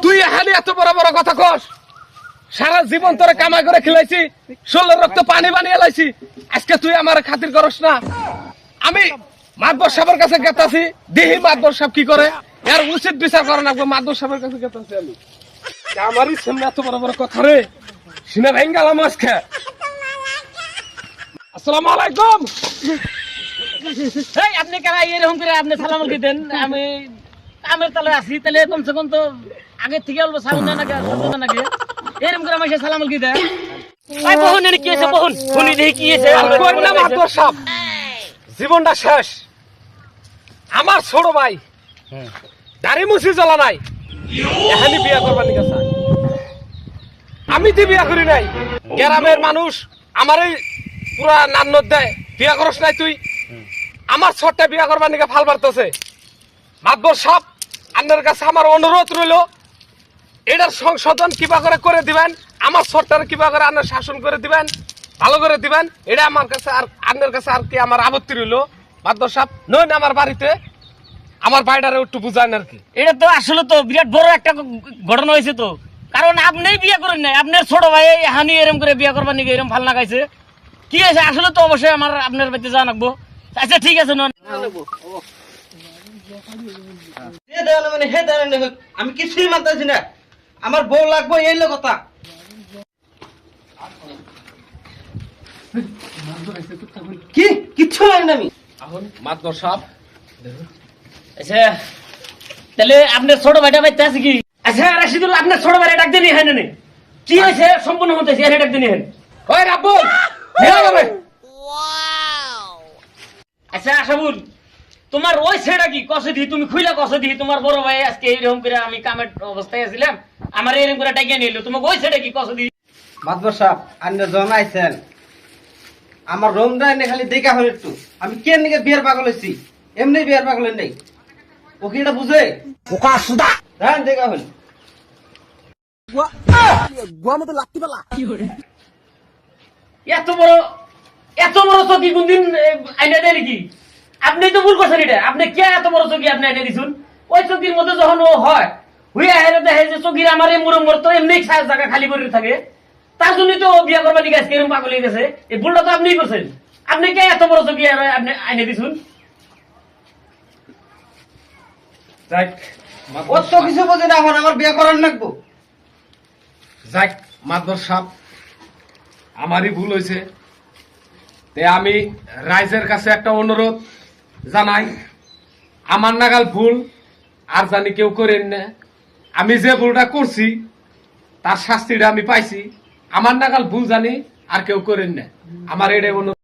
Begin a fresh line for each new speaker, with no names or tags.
তুই এখানে এত বড় বড় কথা কস, সারা জীবন তোরে কামাই করে খেলাইছি, শরীরের রক্ত পানি বানিয়ে লাইছি, আজকে তুই আমার খাতির করস না। আমি মাতবর সাহেবের কাছে গেতাছি, দেখি মাতবর সাহেব কি করে, এর উচিত বিচার করে না। মাতবর সাহেবের কাছে গেতাছি আমি, আমারই সামনে এত বড় বড় কথা রে, শুনে ভেঙে গেলাম আজকে। আসসালামু আলাইকুম।
আপনি কেন এরকম করে আপনি সালাম দিতেন? আমি কামের তালে আছি, তাহলে কমসে কম তো আগের থেকে অল্প সালাম দেন নাকি নাকি এরকম করে আমার সালাম কি দেন? বহুন কি আছে, বহুন শুনি দেখি কি আছে।
মাতবর সাহেব জীবনটা শেষ, আমার ছোট ভাই দাড়ি মুছি জ্বলা নাই, এখানে বিয়া করবার নিকে চাই। আমি তো বিয়া করি নাই, গ্রামের মানুষ আমার এই পুরা নান্নত দেয়, বিয়া করস নাই তুই। আমার ছোটটা বিয়া করবার নিকে ফাল বাড়তেছে। মাতবর সাহেব আপনার কাছে আমার অনুরোধ রইল, এটার সংশোধন কিবা করে দিবেন, আমার ছোটটার কিবা করে আপনার শাসন করে দিবেন, ভালো করে দিবেন। এটা আমার কাছে আর আপনার কাছে আর কি আমার আপত্তি রইল। মাতবর সাহেব নইন আমার বাড়িতে, আমার বাড়িটারে একটু বুঝান আর কি।
এটা তো আসলে তো বিরাট বড় একটা ঘটনা হয়েছে তো, কারণ আপনি বিয়ে করেন নাই, আপনার ছোট ভাই হানি এরম করে বিয়ে করবার নিকে এরম ভাল লাগাইছে। কি আছে আসলে তো অবশ্যই আমার আপনার বাড়িতে যাওয়া লাগবো। আচ্ছা ঠিক আছে,
আমি কিছুই মানতেছি না, আমার বউ লাগবো, এই কথা। কি কিচ্ছু লাগে না আমি।
মাতবর সাহেব
আচ্ছা তাহলে আপনার ছোট ভাইটা বাড়িতে আছে কি? আচ্ছা রাশিদুল, আপনার ছোট ভাইটা ডাক দিয়ে হয় না কি হয়েছে সম্পূর্ণ হতেছে, এর ডাক দিয়ে।
ওই রাব্বুল,
আচ্ছা আশাবুল, তোমার ওই ছেড়া কি কষে দিই, তুমি খুইলা কষে দিই তোমার বড় ভাই আজকে এইরকম করে আমি কামের অবস্থায় আছিলাম, আমার এরকম করে ডাকিয়ে নিল, তোমাকে ওই ছেড়া কি কষে দিই?
মাতবর সাহেব আপনি জন আইছেন, আমার রোমটা এনে খালি দেখা হল একটু, আমি কেন নিকে বিয়ের পাগল হয়েছি, এমনি বিয়ের পাগল নেই, ও কি এটা বুঝে হ্যাঁ দেখা হল।
এত বড় চকি কোনদিন আইনা দেয় নাকি? আপনি তো ভুল করছেন, এটা আপনি কে এত বড় চকি আপনি আইনা দিছুন? ওই চকির মধ্যে যখন ও হয় হুইয়া হেরে দেখে যে চকির আমার এই মুরম তো এমনি জায়গা খালি করে থাকে, তার জন্যই তো বিয়া করবার দিকে আজকে এরকম পাগল হয়ে গেছে। এই ভুলটা তো আপনিই করছেন, আপনি কে এত বড় চকি আপনি আইনা দিছুন?
ওর তো কিছু বোঝে না, এখন আমার বিয়ে করার লাগবো।
যাক মাতবর সাহেব, আমারই ভুল হয়েছে, তে আমি রাইজের কাছে একটা অনুরোধ জানাই, আমার নাগাল ভুল আর জানি কেউ করেন না। আমি যে ভুলটা করছি তার শাস্তিটা আমি পাইছি, আমার নাগাল ভুল জানি আর কেউ করেন না। আমার এটাই অনুরোধ।